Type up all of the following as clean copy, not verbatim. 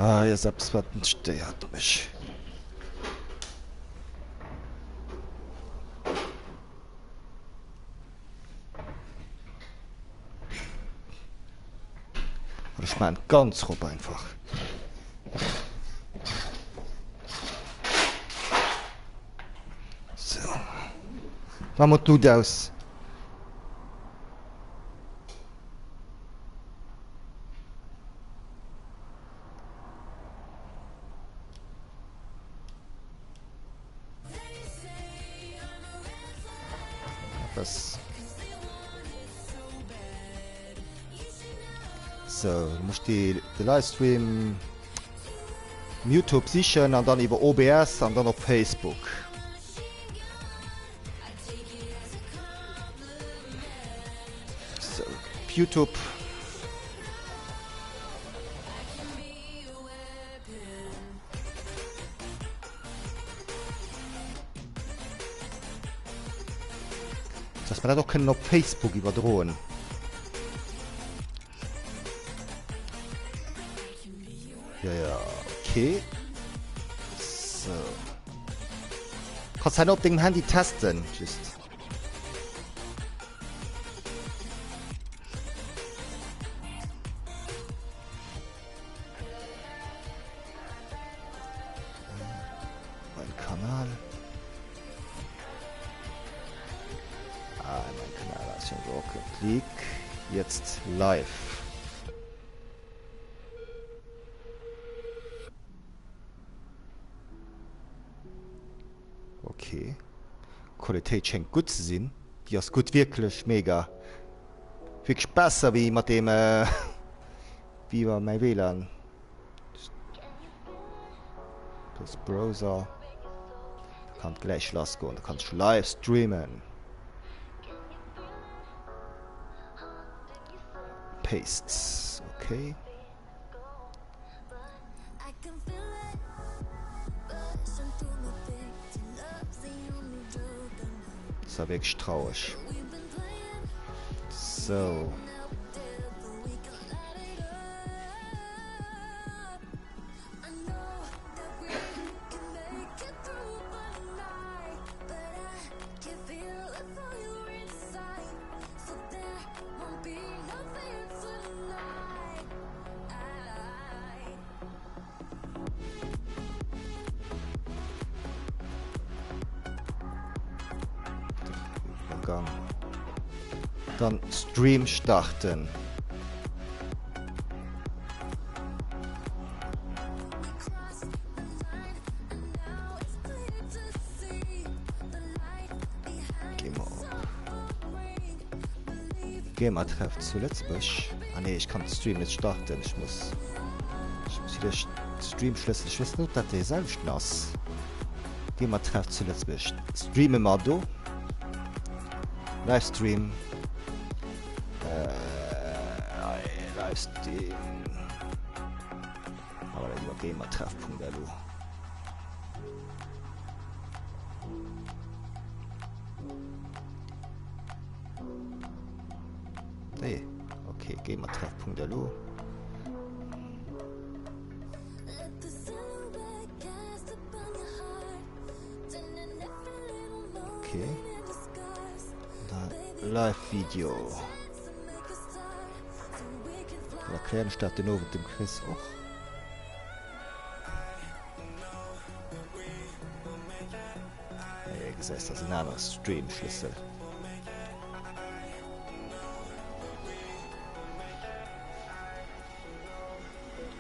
Ah, ja, selbst was stört mich. Und ich meine ganz grob einfach. So. Was machst du das? Was? So, du musst den Livestream YouTube sichern und dann über OBS und dann auf Facebook. So, YouTube. Dass wir das doch können auf Facebook überdrohen. Ja, ja, okay. So. Kannst du auf dem Handy testen, just. Mein Kanal. Ah, mein Kanal ist schon so. Klick. Jetzt live. Okay. Qualität scheint gut zu sein. Die ist gut, wirklich mega. Wirklich besser wie mit dem, wie bei meinem WLAN. Das Browser. Kann gleich losgehen. Da kannst du live streamen. Pastes. Okay. Das ist wirklich traurig. So. Dann Stream starten. GEMA-Treff zu Lützburg. Ah ne, ich kann den Stream nicht starten. Ich muss wieder Stream-Schlüssel. Ich weiß nicht, dass der selbst nass. GEMA-Treff zu Lützburg. Streamen mal do. Livestream. Livestream. Aber dann über GEMA-Treff.lu. Nee, okay, GEMA-Treff.lu. Okay. Dann Live-Video. Erklären statt den mit dem Chris auch. Ja, gesagt, das ist ein anderer Stream-Schlüssel.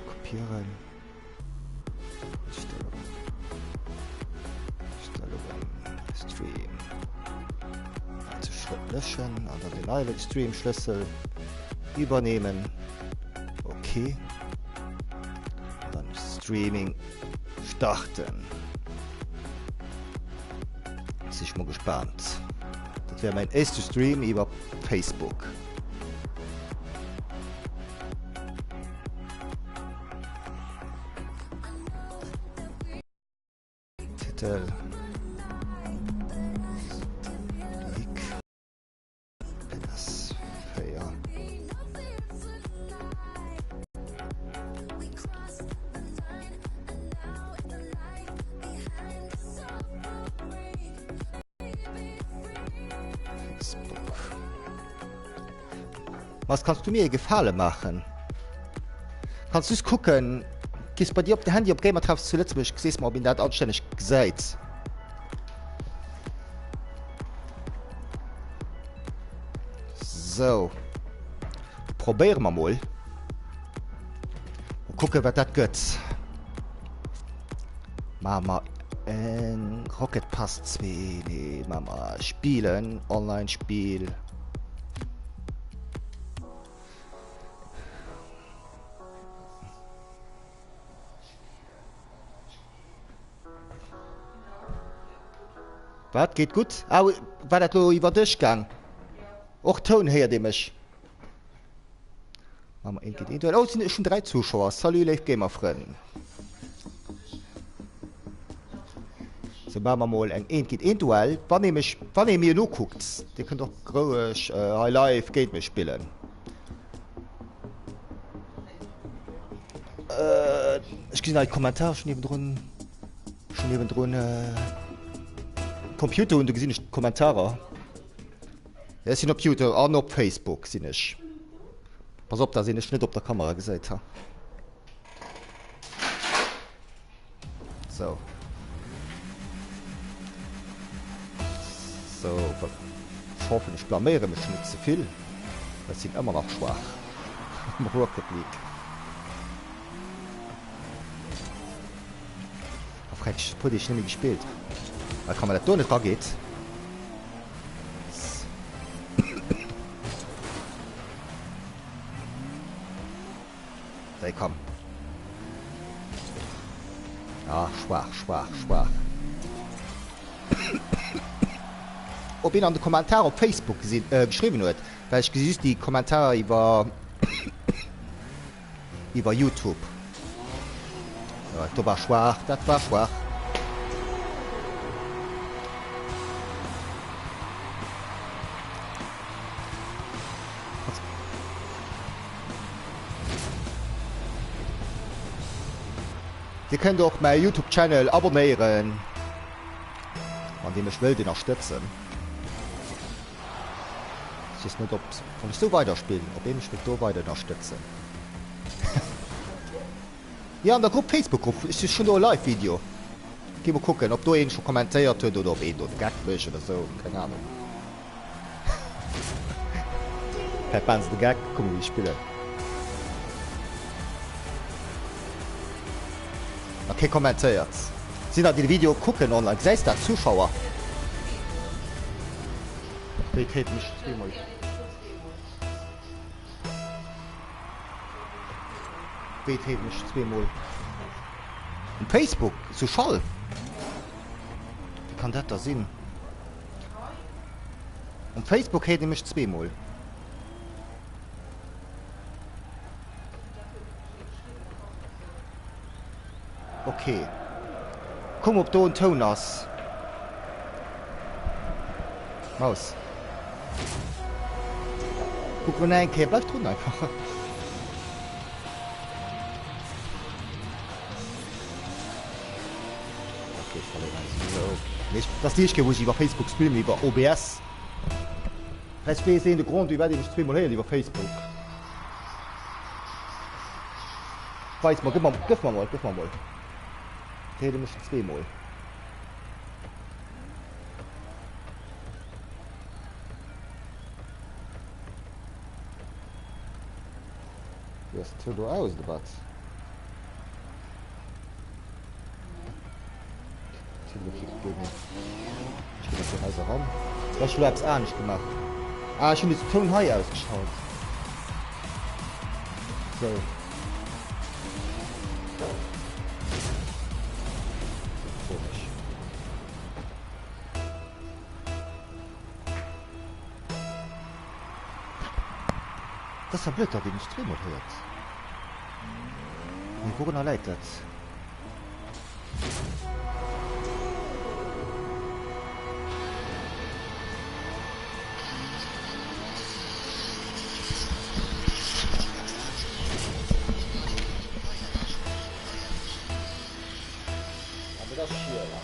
Kopieren. Einstellungen. Stream. Also Schritt löschen. Und dann den neuen Stream-Schlüssel übernehmen. Okay. Dann Streaming starten. Jetzt bin ich mal gespannt. Das wäre mein erster Stream über Facebook. Titel. Was kannst du mir Gefallen machen? Kannst du gucken, gehst bei dir auf der Handy auf Gamer Treff zu Lützburg, siehst mal, ob ich das anständig gesagt. So. Probieren wir mal. Und gucken, was das geht. Mama, Rocket Pass 2. Nee, Mama, spielen. Online-Spiel. Was? Geht gut? Ah, war das nur über Durchgang? Auch Ton her, dem ich. Mama, geht oh, sind schon 3 Zuschauer. Salut, live Gamer-Freunde. So machen wir mal ein geht Duell. Wann ihr mir nur guckt, ihr könnt doch groß live Game mit spielen. Ich gesehen einen Kommentar schon neben Computer und du gesehen nicht Kommentare. Ja, sind auf YouTube auch auf Facebook sind ich. Pass auf, da sind ich nicht auf der Kamera gesagt ha. So. So, ich hoffe, ich blamiere mich nicht zu viel. Das sind immer noch schwach. Im Rocket League. Auf rechts wurde ich nämlich gespielt. Da kann man das doch nicht rangeht. Da komm. Ja, schwach. Ob ihn an den Kommentar auf Facebook geschrieben wird, weil ich gesehen die Kommentare über YouTube. Ja, das war schwach. Ihr könnt auch meinen YouTube-Channel abonnieren, an dem ich will den unterstützen. Ich weiß nicht, ob ich so weiterspielen, ob ich mich so weiter unterstützen. Ja, in der Gruppe Facebook-Gruppe ist es schon ein Live-Video. Geh mal gucken, ob du ihn schon kommentiert hast oder ob ihn dort Gag willst oder so, keine Ahnung. Verpannst du Gag, komm wie ich spiele. Okay, kommentiert. Sie da die Video gucken online, seist da Zuschauer. Ich hätte mich zweimal. Ich hätte mich zweimal. Und Facebook, so schall. Wie kann das da sein? Und Facebook hätte mich zweimal. Okay. Komm, ob du einen Ton hast. Maus. Guck mal, ein Käfer bleib drin einfach. Okay, so. Das nicht, wo ich über Facebook spiele, über OBS. Das ist der Grund, ich werde mich zweimal her, über Facebook. Weiß mal, gib mal mal. Ich hätte mich zweimal. Wie ist das aus, der Batz? Ich bin auf den heißen Raum. Ich habe es auch nicht gemacht. Ah, ich habe den Ton hier ausgeschaut. So. Das ist ein Blätter, den ich drin hört. Und woran erleidet? Aber das hier, ja.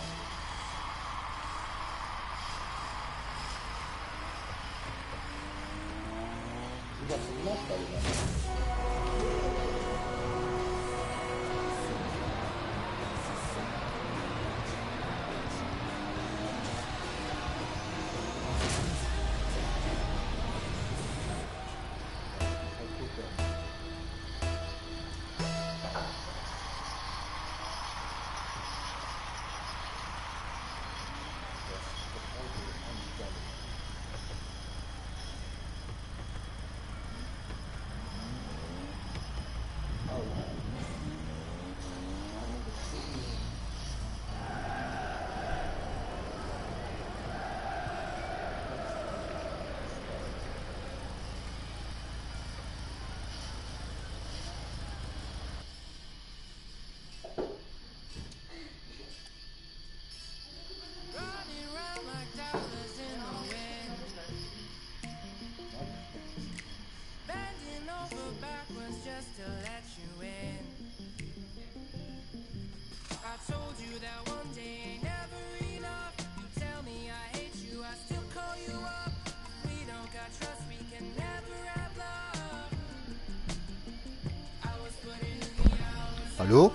Hallo?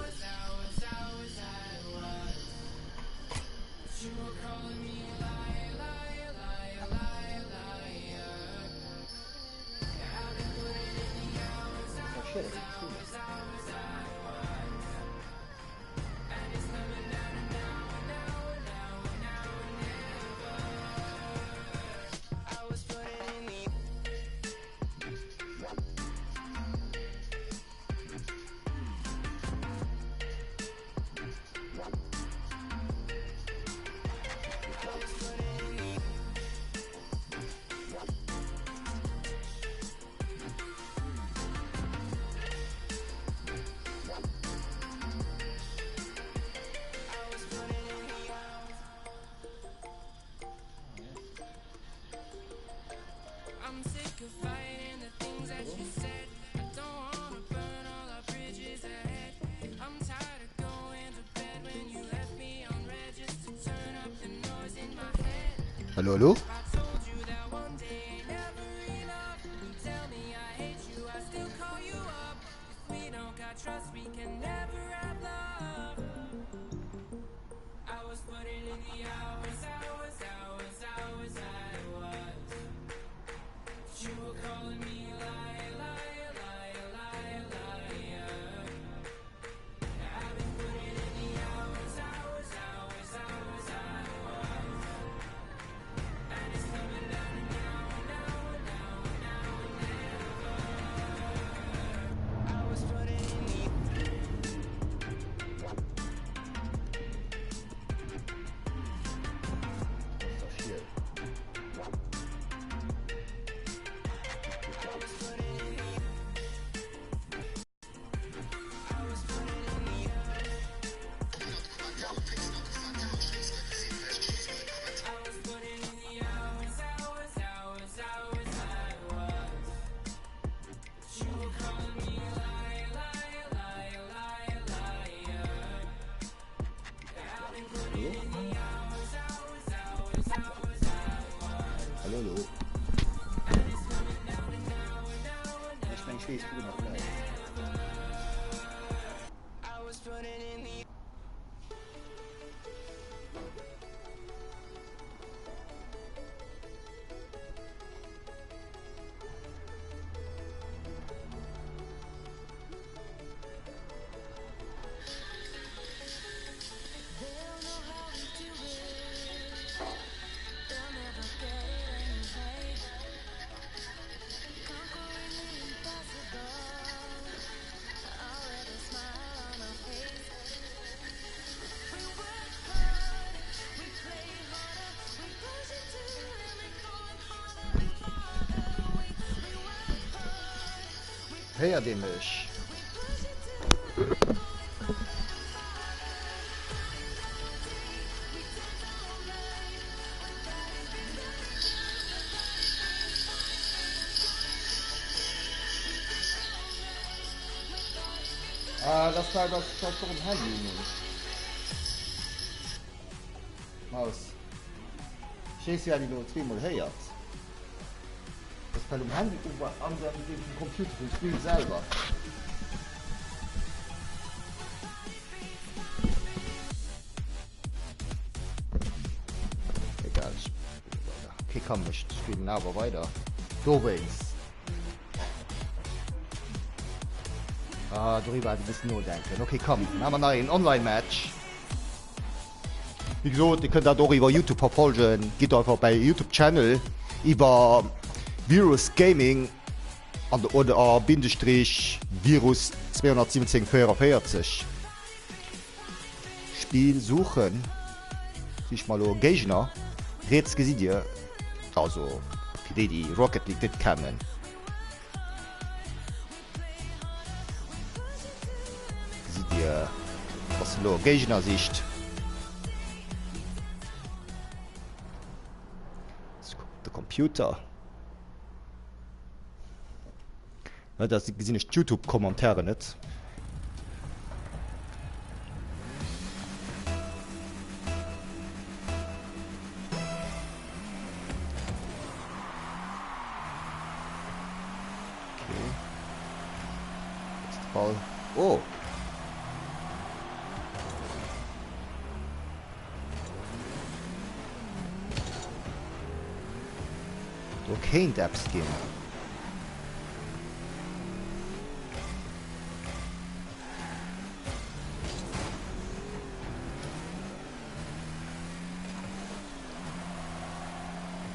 Hallo, hallo? Hallo, hallo. Ich meine, ich weiß gut noch gleich. Hör den mich. Ah, das war doch ein Handy nicht. Maus. Ich weiß ja, die nur zweimal hört. Weil im Handy an dem Computer den Spiel selber. Egal. Okay, komm, ich streamen aber weiter. Doings. Darüber ein bisschen nur denken. Okay, komm, dann haben wir noch ein Online-Match. Wie gesagt, ihr könnt das auch über YouTube verfolgen. Geht einfach bei YouTube-Channel über Virus Gaming oder Bindestrich Virus 21744. Spiel suchen. Ich mal Gegner. Jetzt gesehen ihr. Also, für die Rocket League nicht kennen. Seht ihr, was Gegner-Sicht. Der Computer. Ja, das sind nicht YouTube-Kommentare nicht. Okay. Jetzt Ball. Oh. Okay, Apps gehen.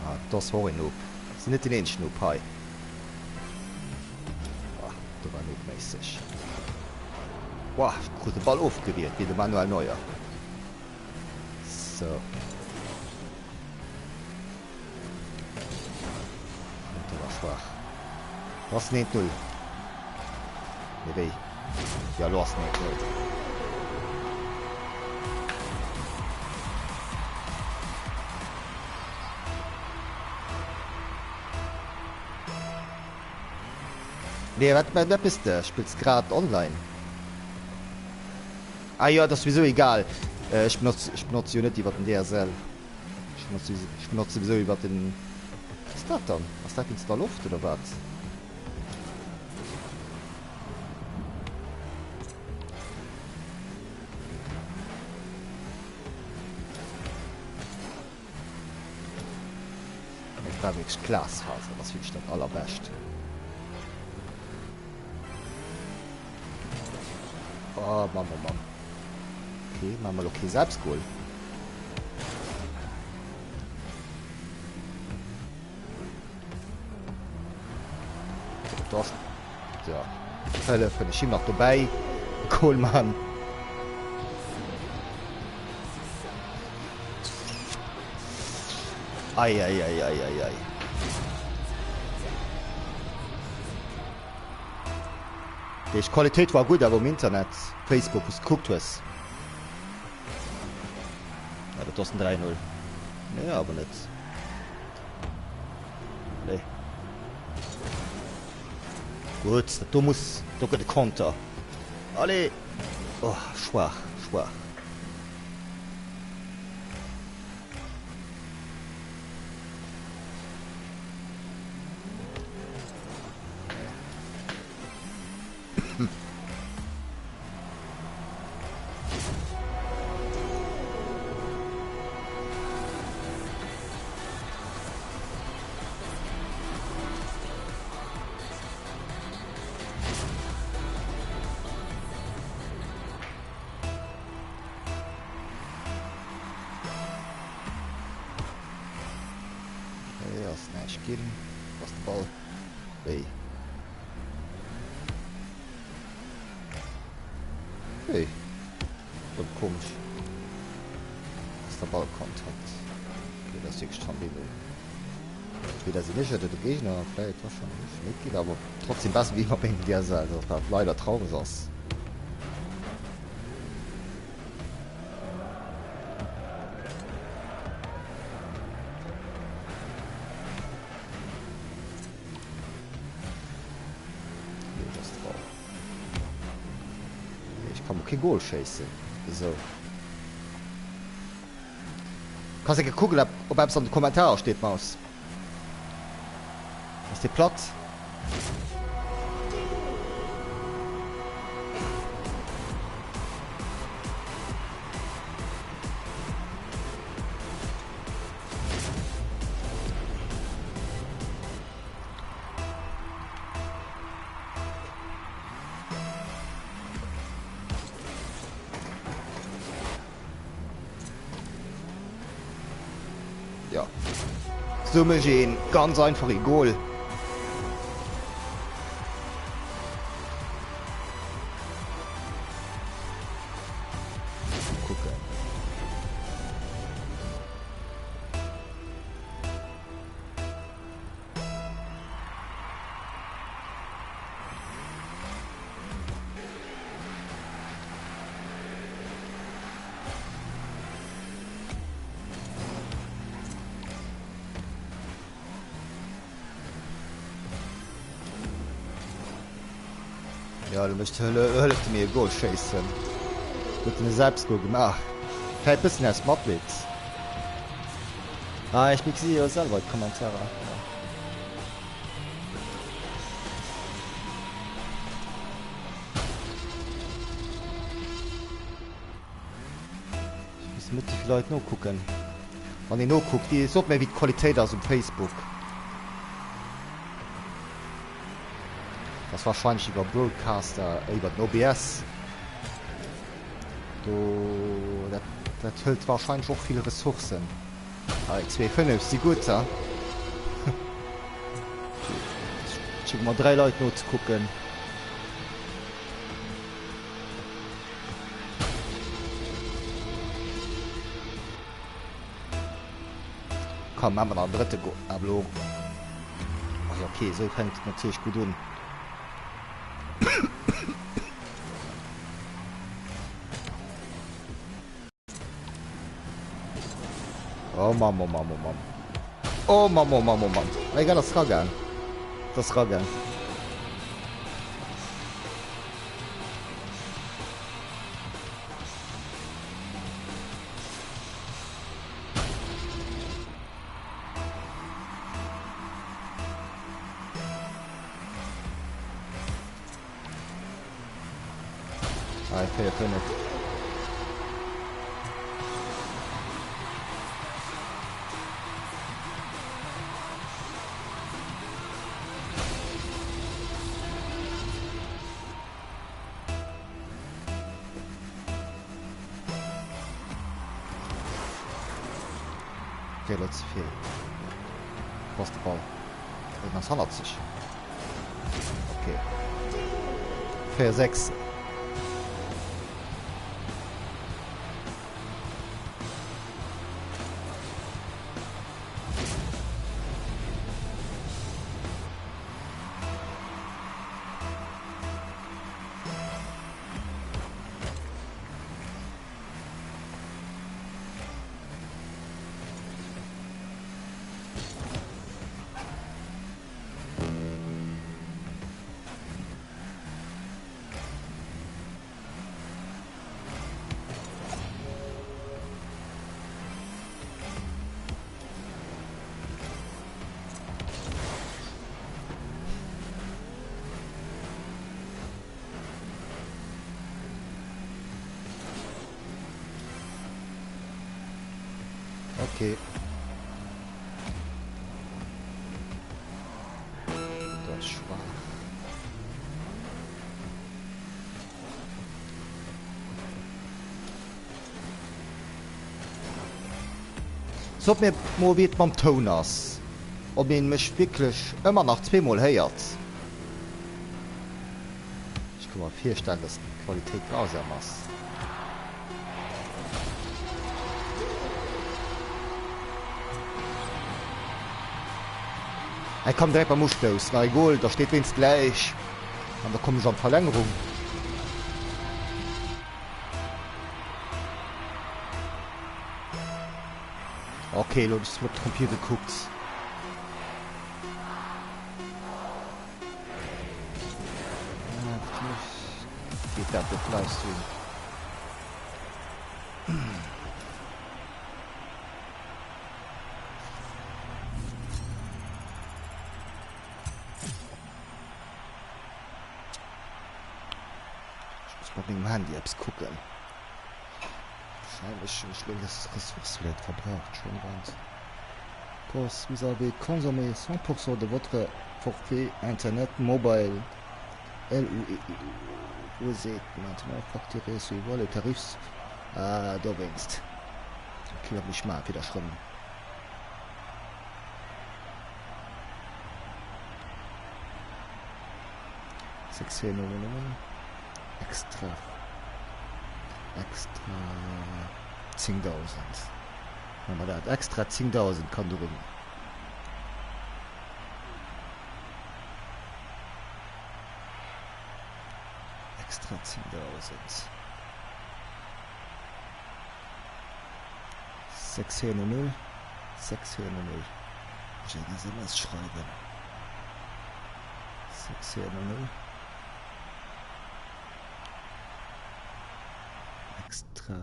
Ah, das war ein Noob. Das ist nicht den einzigen Noob, hi. Ah, das war noobmäßig. Wow, gut, den Ball aufgewählt, wie der Manuel Neuer. So. Schwach. Was nicht 0. Nee, ja, los nicht 0. Nee, was bist du? Spielst gerade online. Ah ja, das ist sowieso egal. Ich benutze ja nicht über den DSL. Ich benutze sowieso über den... Was ist das dann? Was ist das in der Luft oder was? Ich habe wirklich Glasfaser, das finde ich das allerbeste. Oh, Mann. Okay, machen wir okay selbst Goal. Das, ja, Fälle für den Schiff noch dabei. Cool, Mann. Ei. Die Qualität war gut, aber im Internet, Facebook, was guckt was. Ja, das ist ein 3-0. Nee, aber nicht. Nee. Gut, du musst doch den Konter. Alle. Oh, schwach. Geben, was der Ball. Hey. Und komisch. Was der Ball kommt hat. Okay, das ist extra wieder sie nicht oder der Gegner, vielleicht wahrscheinlich nicht geht, aber trotzdem was wie immer bei der Seite. Das war leider traurig aus. Okay, Goal scheiße. So. Kannst du gucken, ob es an den Kommentaren steht, Maus. Was ist die platt. Ja. Summe gehen, ganz einfach egal. Gucken. Ja, du möchtest Hölle mir go chasen. Mit mir selbst go gemacht. Kein bisschen erst Modwitz. Ah, ich bin sie ja selber Kommentare. Ja. Ich muss mit die Leute noch gucken. Wenn ich noch gucke, die ist auch mehr wie die Qualität aus dem Facebook. Das wahrscheinlich über Broadcaster, über den OBS. Das hält wahrscheinlich auch viele Ressourcen. Aber 2,5 ist die gut, ja? Ich schicke mal 3 Leute noch zu gucken. Komm, machen wir noch einen dritten Go. Aber ja, okay, so fängt natürlich gut an. Oh Mann, oh Mann, oh Mann. Oh Mann, oh Mann, oh Mann. Egal, das Ragan. Das Ragan. Ah, ich kann nicht. Okay, let's viel. Postball. Das handelt sich. Okay. 4-6. Okay. Das ist schwach. So mir mo wie beim Ton ass. Ob ihn mich wirklich immer nach 2-mal heiert. Ich kann mal 4 stellen, dass die Qualität grausam ist. Er kommt direkt beim Mustoß. Na egal, da steht wenigstens gleich. Und da kommen schon Verlängerung. Okay, Leute, es wird Computer geguckt. Geht da der Livestream. mit dem Handy Apps gucken. Wahrscheinlich ein schlimmes Ressourcenwert verbraucht, schon ganz. Pause, vous avez consommé 100% de votre forfait Internet mobile. Vous êtes maintenant facturé suivant les tarifs. Ah, da winst. Okay, hab mich mal wieder schreiben. Sektion extra 10.000. Wenn man da extra 10.000 kann du rum. Extra 10.000. 600. Ich will das immer schreiben. 600. Extra.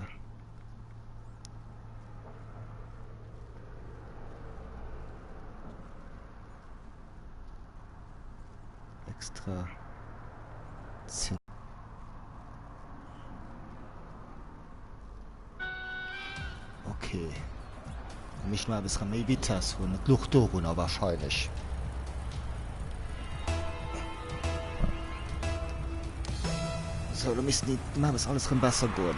Extra 10. Okay. Mich mal bis Ramebitas und mit Luchtoruna wahrscheinlich. So, du müssen nicht mal bis alles besser gehen.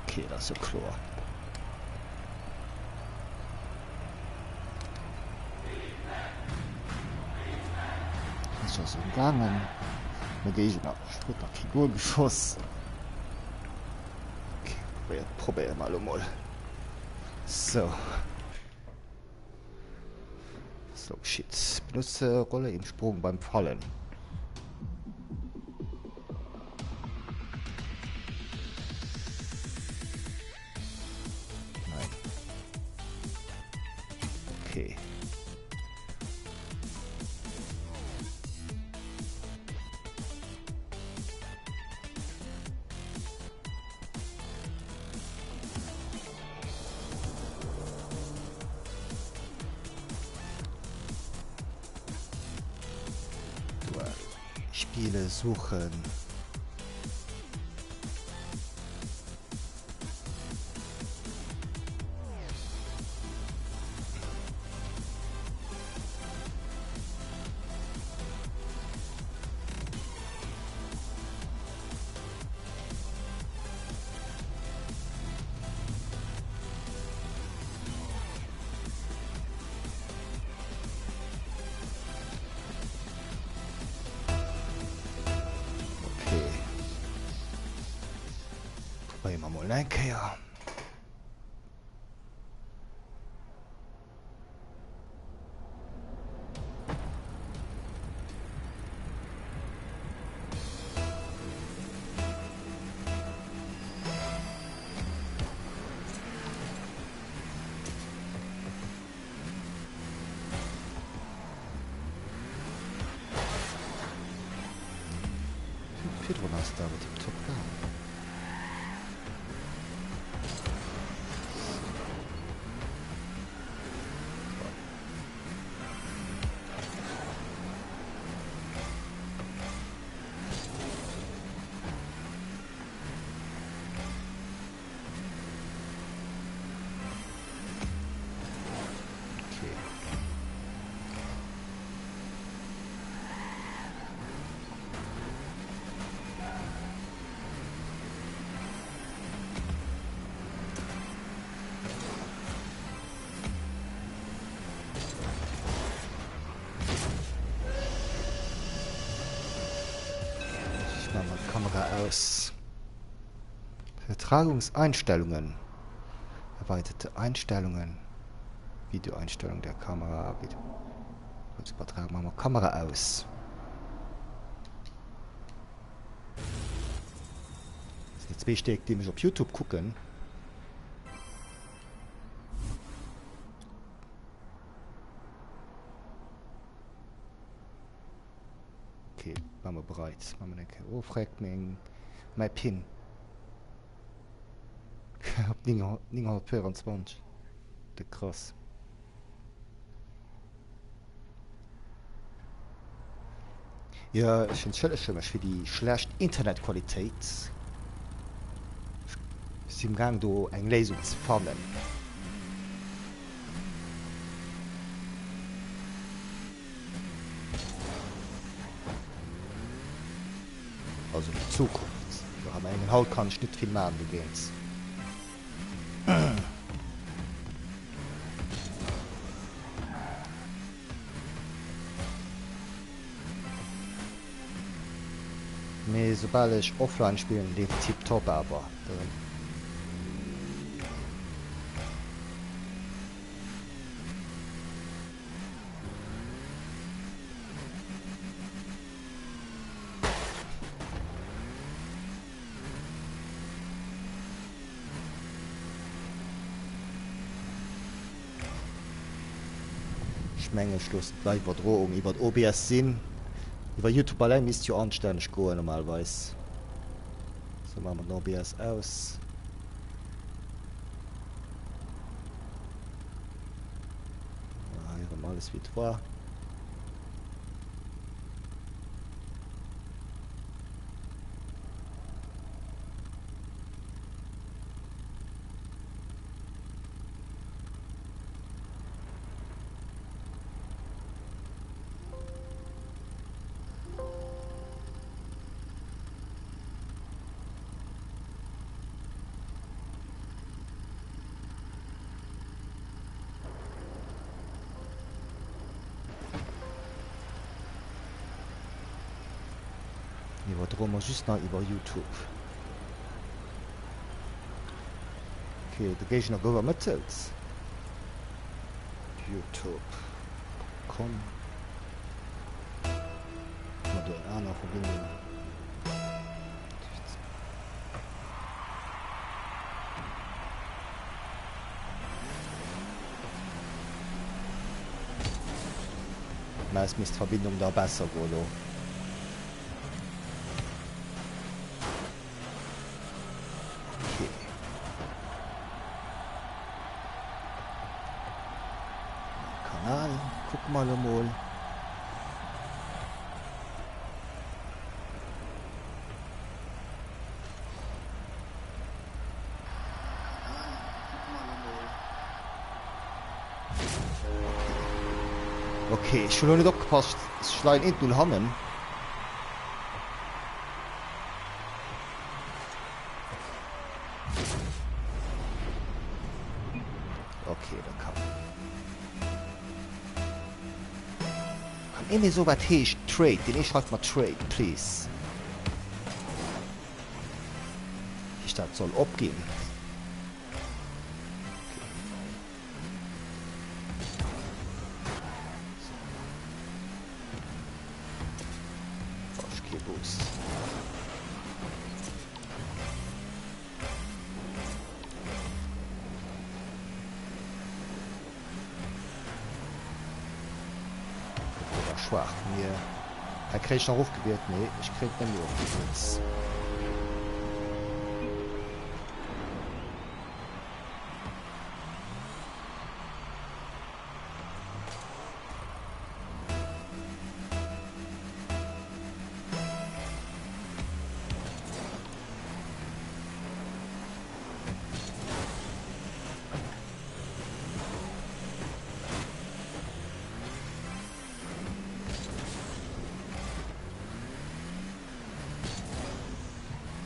Okay, das ist ja klar. Das ist ja so gegangen. Mit diesem Sprit nach Figur geschossen. Okay, probier mal. So. So, shit. Benutze Rolle im Sprung beim Fallen. Nein. Okay. Spiele suchen. Probieren wir mal reinkehren. Petronas da mit dem Top Gun. Kamera aus. Vertragungseinstellungen. Erweiterte Einstellungen. Videoeinstellung der Kamera. Kurz übertragen, machen wir Kamera aus. Das ist jetzt wichtig, die mich auf YouTube gucken. Okay, machen wir bereit. Machen wir denke, oh, fragt mein Pin. Ich hab 924. Der krass. Ja, ich entschuldige mich für die schlechte Internetqualität. Ich bin im Gang, da eine Lesung zu finden. Also in Zukunft. Wir haben einen Haut, kann ich nicht viel machen, du gehst. Nee, sobald ich offline spiele, lebt tipptopp, aber. Ich meine, Schluss, gleich Drohung, über OBS Sinn. Über YouTube allein müsst ihr anständig gehen, normalerweise. So machen wir den OBS aus. Hier haben wir alles wie vor. Über Drama just noch über YouTube. Okay, da gehe ich noch rüber mittels. YouTube.com. Mal da eine Verbindung. Meist müsste Verbindung da besser gehen. Guck mal einmal. Okay, ich habe noch nicht aufgepasst. Es schleien nicht null Hammen. Okay, da kann immer so was heißt Trade, den ich halt mal Trade, please. Die Stadt soll abgehen. Okay. Boost. Schwach mir. Er kriegt noch aufgewählt. Nee, ich krieg den nur aufgewählt.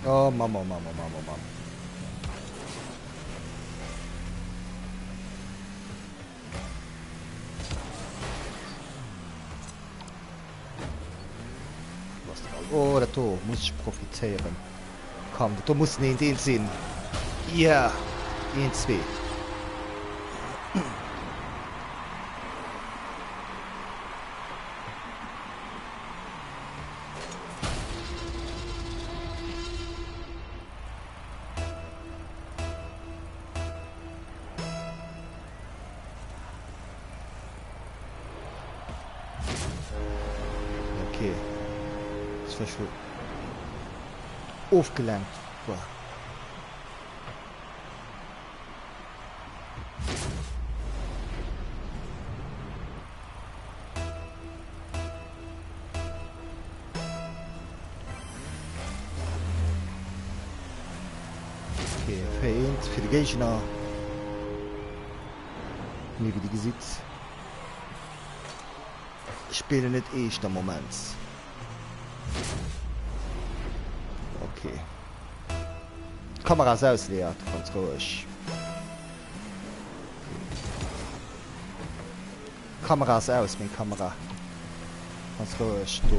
Oh, Mama. Oh, da muss ich profitieren. Komm, da muss nicht in den Sinn. Ja, in zwei. Okay. Das war schon aufgelangt. Boah. Okay, feint für die Gegner. Wie die gesehen. Spiele nicht echt am Moment. Okay. Kameras ausleert, ganz ruhig. Kameras aus, meine Kamera. Ganz ruhig, du.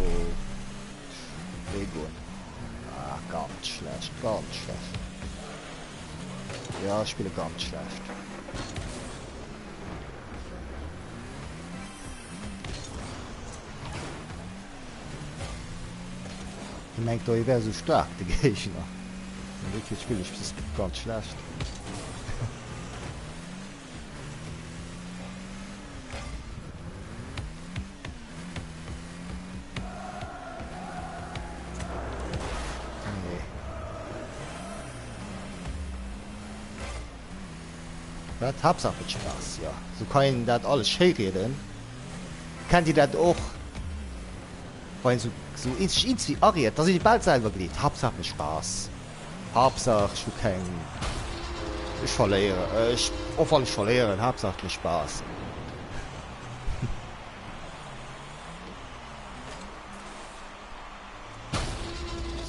Lego. Ah, ganz schlecht, ganz schlecht. Ja, ich spiele ganz schlecht. Ich meine, da wäre so stark, die Gegner. Wirklich spiele ich das ganz schlecht. Das Hauptsache mit Spaß, ja. So kann ich das alles schön reden. Kann die das auch, wenn so irgendwie ariert, dass ich die bald selber geliebt. Hauptsache mit Spaß. Hauptsache, ich verliere. Ich auch nicht verlieren, Hauptsache mit Spaß.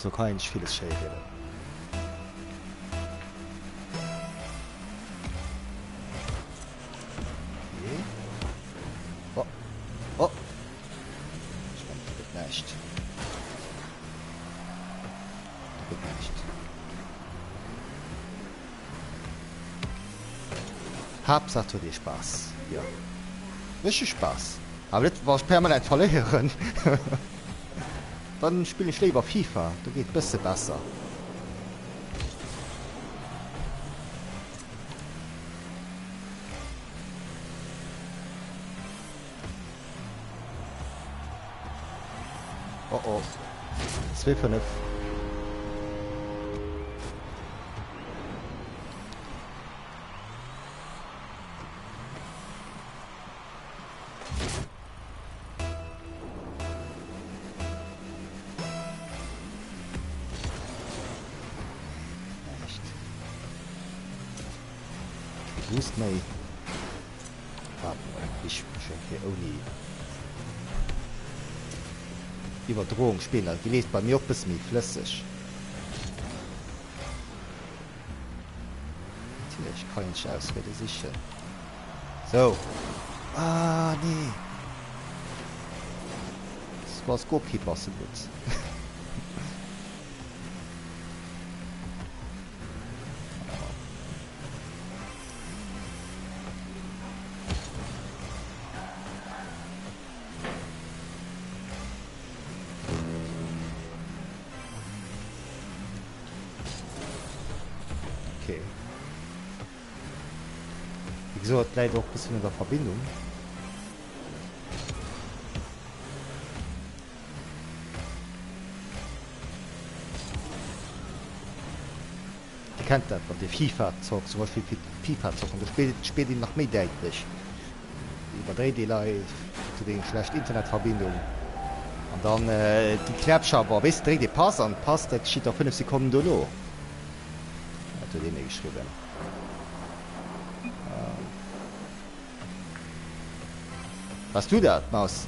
So kann ich vieles schön reden. Hauptsache dir Spaß. Ja. Richtig Spaß. Aber das war permanent verlieren. Dann spiele ich lieber FIFA. Da geht ein bisschen besser. Oh oh. 2-5. Boost mei. Ich schenke Uni. Überdrohung Spieler. Die lest bei mir auch bis mir flüssig. Natürlich kann ich ausrede sicher. So. Ah, nee. Das war das Goalkeeper so gut. Wieso hat leider auch ein bisschen in der Verbindung? Die kennt das, wenn die FIFA zockt, zum Beispiel FIFA zockt, und das spielt ihn noch mehr deutlich. Überdreht die Leute zu den schlechten Internetverbindungen. Und dann die Klepschaber, weißt du, dreht die Pass an, Pass, der geschieht auf 5 Sekunden durch. Hat er den nicht geschrieben. Was du da, Maus?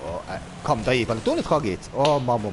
Oh, komm, da weil du nicht geht. Oh, Mama.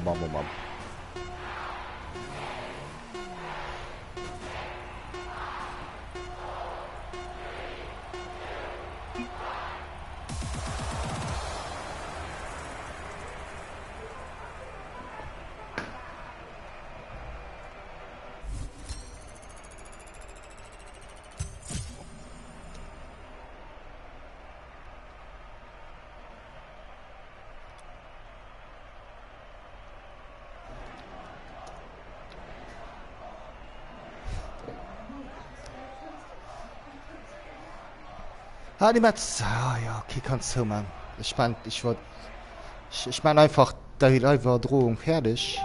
Ah, die Metz. Ah, ja, okay, kannst du, Mann. Ich mein einfach, da die Leute Drohung fertig.